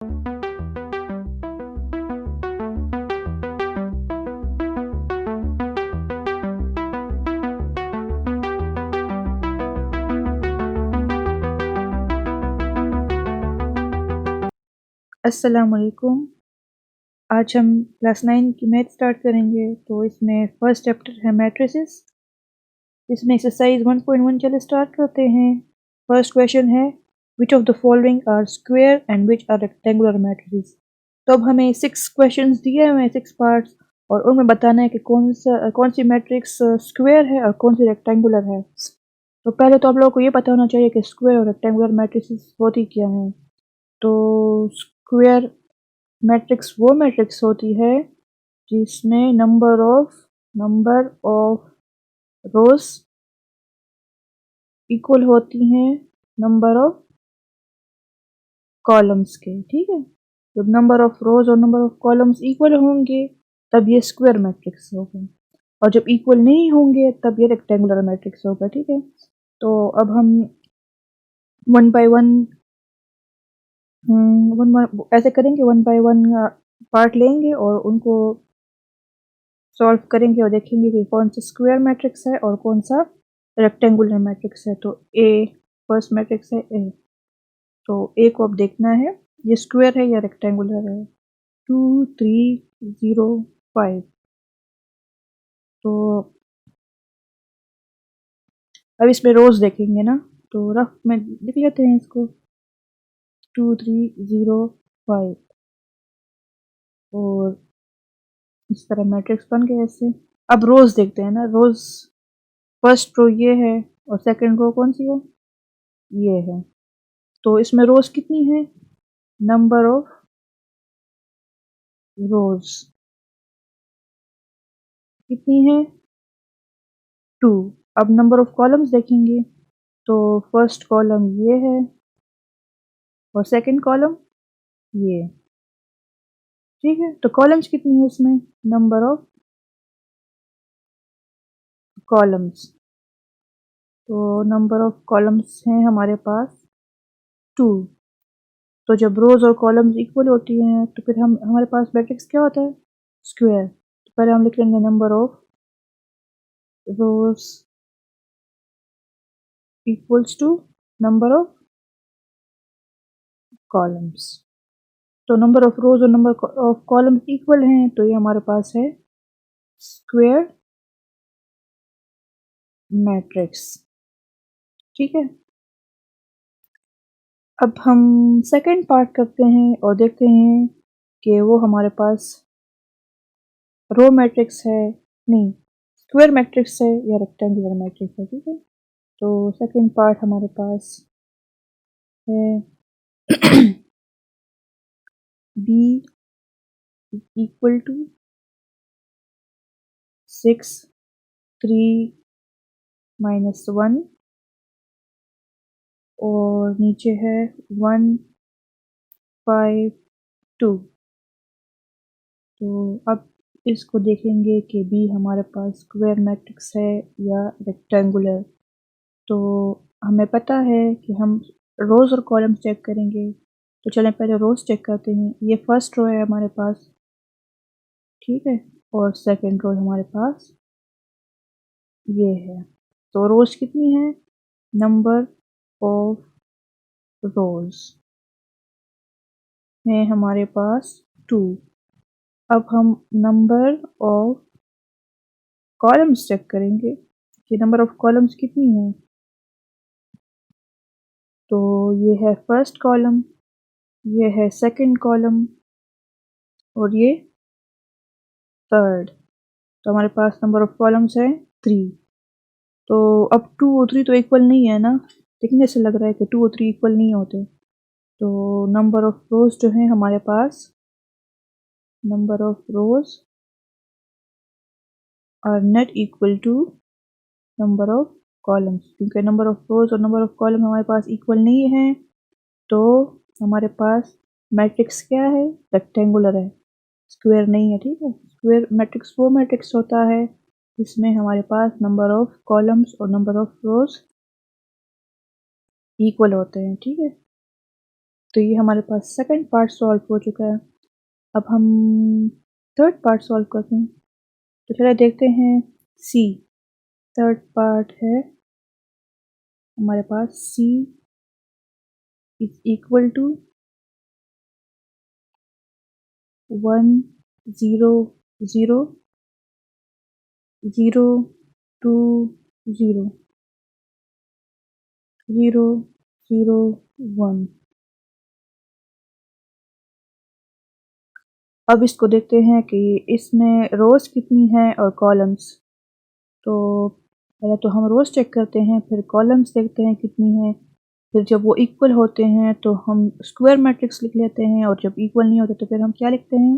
अस्सलाम वालेकुम। आज हम क्लास 9 की मैथ स्टार्ट करेंगे। तो इसमें फर्स्ट चैप्टर है मैट्रिसेस। इसमें एक्सरसाइज 1.1 चले स्टार्ट करते हैं। फर्स्ट क्वेश्चन है which of the following are square and which are rectangular matrices. तो अब हमें 6 क्वेश्चंस दिए हुए हैं, 6 पार्ट्स, और उनमें बताना है कि कौन सी मैट्रिक्स स्क्वायर है और कौन सी रेक्टेंगुलर है। तो पहले तो आप लोगों को ये पता होना चाहिए कि स्क्वायर और रेक्टेंगुलर मैट्रिसेस होती क्या हैं। तो स्क्वायर मैट्रिक्स वो मैट्रिक्स होती है जिसमें नंबर ऑफ रोज इक्वल होती हैं नंबर ऑफ कॉलम्स के। ठीक है, जब नंबर ऑफ रोज और नंबर ऑफ कॉलम्स इक्वल होंगे तब ये स्क्वायर मैट्रिक्स होगा, और जब इक्वल नहीं होंगे तब ये रेक्टेंगुलर मैट्रिक्स होगा। ठीक है, तो अब हम वन बाय वन ऐसे करेंगे, वन बाय वन पार्ट लेंगे और उनको सॉल्व करेंगे और देखेंगे कि कौन सा स्क्वायर मैट्रिक्स है और कौन सा रेक्टेंगुलर मैट्रिक्स है। तो ए फर्स्ट मैट्रिक्स है ए, तो ए को अब देखना है ये स्क्वायर है या रेक्टेंगुलर है। 2 3 0 5। तो अब इसमें रोज देखेंगे ना, तो रफ में लिख लेते हैं इसको 2 3 0 5, और इस तरह मैट्रिक्स बन गया ऐसे। अब रोज देखते हैं ना, रोज फर्स्ट रो ये है और सेकंड रो कौन सी है, ये है। तो इसमें रोज कितनी है, नंबर ऑफ रोज कितनी है, 2। अब नंबर ऑफ कॉलम्स देखेंगे, तो फर्स्ट कॉलम ये है और सेकंड कॉलम ये। ठीक है, तो कॉलम्स कितनी है इसमें, नंबर ऑफ कॉलम्स, तो नंबर ऑफ कॉलम्स हैं हमारे पास 2। तो जब रोज और कॉलम्स इक्वल होती हैं तो फिर हम हमारे पास मैट्रिक्स क्या होता है, स्क्वायर। तो पहले हम लिख लेंगे number of rows equals to number of columns. तो नंबर ऑफ रोज और नंबर ऑफ कॉलम्स इक्वल हैं, तो ये हमारे पास है स्क्वायर मैट्रिक्स। ठीक है, अब हम सेकंड पार्ट करते हैं और देखते हैं कि वो हमारे पास रो मैट्रिक्स है, नहीं स्क्वायर मैट्रिक्स है या रेक्टेंगुलर मैट्रिक्स है। ठीक है, तो सेकंड पार्ट हमारे पास है बी इक्वल टू 6 3 -1, और नीचे है 1 5 2। तो अब इसको देखेंगे कि बी हमारे पास स्क्वायर मैट्रिक्स है या रेक्टेंगुलर। तो हमें पता है कि हम रोज और कॉलम चेक करेंगे। तो चलें पहले रोज चेक करते हैं। ये फर्स्ट रो है हमारे पास, ठीक है, और सेकंड रो हमारे पास ये है। तो रोज कितनी है, नंबर ऑफ रोज है हमारे पास 2। अब हम नंबर ऑफ कॉलम्स चेक करेंगे कि नंबर ऑफ कॉलम्स कितनी है। तो ये है फर्स्ट कॉलम, ये है सेकंड कॉलम, और ये थर्ड। तो हमारे पास नंबर ऑफ कॉलम्स है 3। तो अब 2 और 3 तो इक्वल नहीं है ना, देखने से लग रहा है कि 2 और 3 इक्वल नहीं होते। तो नंबर ऑफ रोज जो है हमारे पास, number of rows are not equal to number of columns, क्योंकि नंबर ऑफ रोज और नंबर ऑफ कॉलम हमारे पास इक्वल नहीं है। तो हमारे पास मैट्रिक्स क्या है, रेक्टेंगुलर है, स्क्वायर नहीं है। ठीक है, स्क्वायर मैट्रिक्स वो मैट्रिक्स होता है जिसमें हमारे पास नंबर ऑफ कॉलम्स और नंबर ऑफ रोज इक्वल होते हैं। ठीक है, तो ये हमारे पास सेकंड पार्ट सॉल्व हो चुका है। अब हम थर्ड पार्ट सॉल्व करते हैं। तो चलिए देखते हैं सी। थर्ड पार्ट है हमारे पास सी इज इक्वल टू 1 0 0 0 2 0 0 0 1। अब इसको देखते हैं कि इसमें रोज कितनी है और कॉलम्स। तो पहले तो हम रोज चेक करते हैं, फिर कॉलम्स देखते हैं कितनी है। फिर जब वो इक्वल होते हैं तो हम स्क्वायर मैट्रिक्स लिख लेते हैं, और जब इक्वल नहीं होते तो फिर हम क्या लिखते हैं,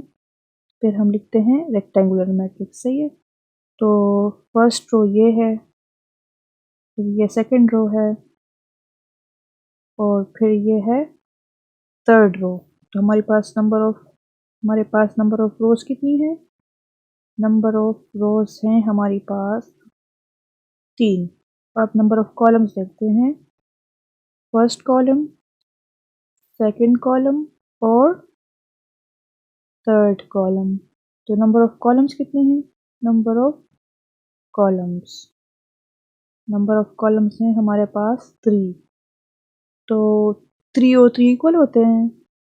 फिर हम लिखते हैं रेक्टेंगुलर मैट्रिक्स। सही है। तो फर्स्ट रो ये है, फिर ये सेकंड रो है, और फिर ये है थर्ड रो। तो हमारे पास नंबर ऑफ रोज कितनी है, नंबर ऑफ रोज हैं हमारे पास 3। अब नंबर ऑफ कॉलम्स देखते हैं, फर्स्ट कॉलम, सेकंड कॉलम और थर्ड कॉलम। तो नंबर ऑफ कॉलम्स कितने हैं, कॉलम्स नंबर ऑफ कॉलम्स हैं हमारे पास 3। तो 3 और 3 इक्वल होते हैं,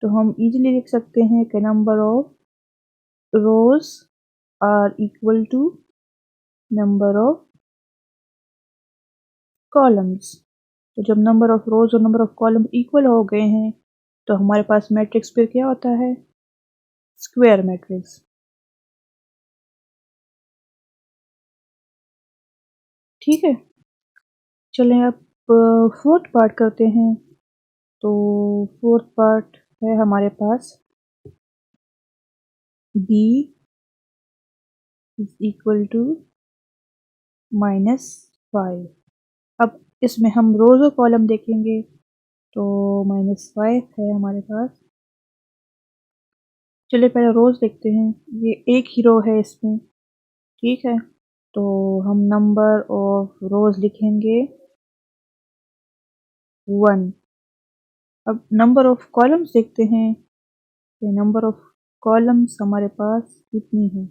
तो हम इजीली लिख सकते हैं कि number of rows are equal to number of columns. तो जब नंबर ऑफ रोज और नंबर ऑफ कॉलम इक्वल हो गए हैं तो हमारे पास मैट्रिक्स फिर क्या होता है, स्क्वायर मैट्रिक्स। ठीक है। चलें अब फोर्थ पार्ट करते हैं। तो फोर्थ पार्ट है हमारे पास b इज इक्वल टू -5। अब इसमें हम रोज और कॉलम देखेंगे, तो -5 है हमारे पास। चलिए पहले रोज देखते हैं, ये एक ही रो है इसमें। ठीक है। तो हम नंबर ऑफ रोज लिखेंगे 1। अब नंबर ऑफ कॉलम्स देखते हैं कि नंबर ऑफ कॉलम्स हमारे पास कितनी है।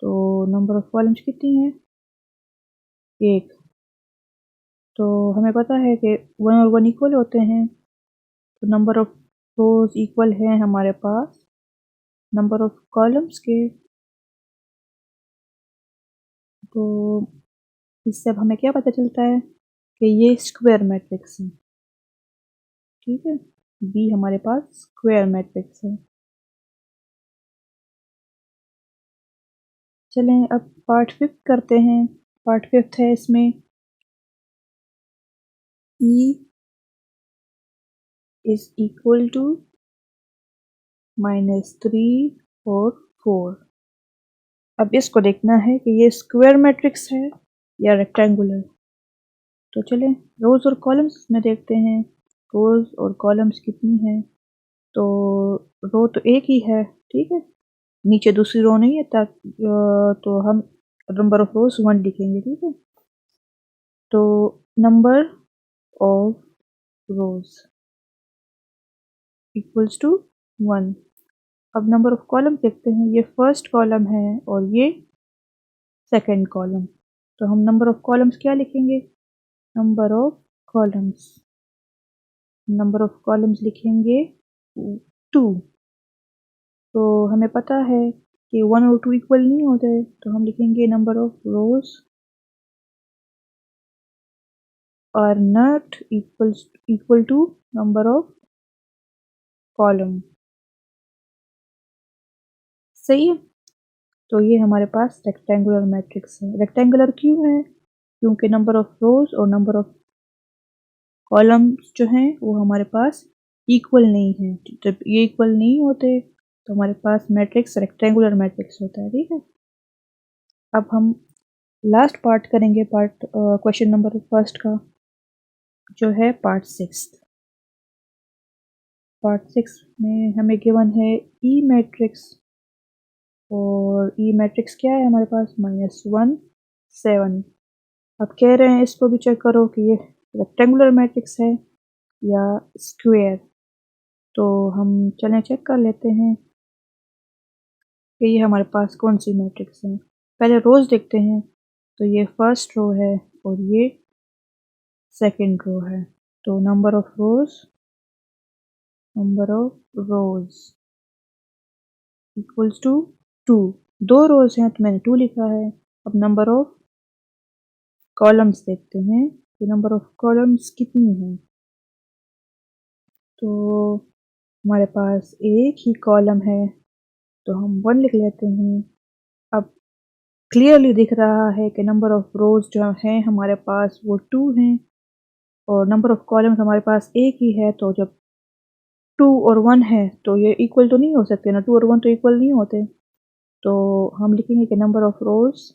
तो नंबर ऑफ कॉलम्स कितनी है, 1। तो हमें पता है कि 1 और 1 इक्वल होते हैं, तो नंबर ऑफ रोज इक्वल है हमारे पास नंबर ऑफ कॉलम्स के। तो इससे अब हमें क्या पता चलता है कि ये स्क्वायर मैट्रिक्स है। ठीक है, बी हमारे पास स्क्वायर मैट्रिक्स है। चलें अब पार्ट फिफ्थ करते हैं। पार्ट फिफ्थ है इसमें e इज इक्वल टू -3 और 4। अब इसको देखना है कि ये स्क्वायर मैट्रिक्स है या रेक्टेंगुलर। तो चलें रोज और कॉलम्स में देखते हैं, रोज और कॉलम्स कितनी है। तो रो तो एक ही है, ठीक है, नीचे दूसरी रो नहीं है, तो हम नंबर ऑफ रोज 1 लिखेंगे। ठीक है। तो number of rows equals to 1। अब नंबर ऑफ कॉलम देखते हैं, ये फर्स्ट कॉलम है और ये सेकंड कॉलम। तो हम नंबर ऑफ कॉलम्स क्या लिखेंगे, नंबर ऑफ कॉलम्स लिखेंगे 2। तो हमें पता है कि 1 और 2 इक्वल नहीं होते, तो हम लिखेंगे number of rows are not equal to number of column. सही है। तो ये हमारे पास रेक्टेंगुलर मैट्रिक्स है। रेक्टेंगुलर क्यों है, क्योंकि नंबर ऑफ रोज और नंबर ऑफ कॉलम्स जो हैं वो हमारे पास इक्वल नहीं है। जब ये इक्वल नहीं होते तो हमारे पास मैट्रिक्स रेक्टेंगुलर मैट्रिक्स होता है। ठीक है। अब हम लास्ट पार्ट करेंगे, क्वेश्चन नंबर फर्स्ट का, जो है पार्ट 6। पार्ट 6 में हमें गिवन है ई मैट्रिक्स, और ई मैट्रिक्स क्या है हमारे पास, -1 7। अब कह रहे हैं इसको भी चेक करो कि ये रेक्टेंगुलर मैट्रिक्स है या स्क्वायर। तो हम चलें चेक कर लेते हैं कि ये हमारे पास कौन सी मैट्रिक्स है। पहले रोज़ देखते हैं, तो ये फर्स्ट रो है और ये सेकंड रो है। तो number of rows equals to 2। 2 rows हैं तो मैंने 2 लिखा है। अब नंबर ऑफ कॉलम्स देखते हैं कि नंबर ऑफ कॉलम्स कितनी है। तो हमारे पास एक ही कॉलम है तो हम 1 लिख लेते हैं। अब क्लियरली दिख रहा है कि नंबर ऑफ रोज़ जो हैं हमारे पास वो 2 हैं और नंबर ऑफ कॉलम्स हमारे पास एक ही है। तो जब 2 और 1 है तो ये इक्वल तो नहीं हो सकते ना, 2 और 1 तो इक्वल नहीं होते। तो हम लिखेंगे कि number of rows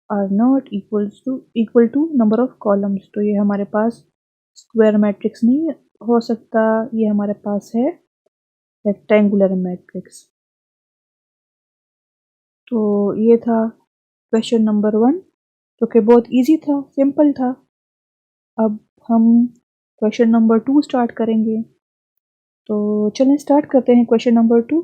are not equal to number of columns. तो ये हमारे पास स्क्वायर मैट्रिक्स नहीं हो सकता, ये हमारे पास है रेक्टेंगुलर मैट्रिक्स। तो ये था क्वेश्चन नंबर 1 जो कि बहुत इजी था, सिंपल था। अब हम क्वेश्चन नंबर 2 स्टार्ट करेंगे। तो चलें स्टार्ट करते हैं क्वेश्चन नंबर 2।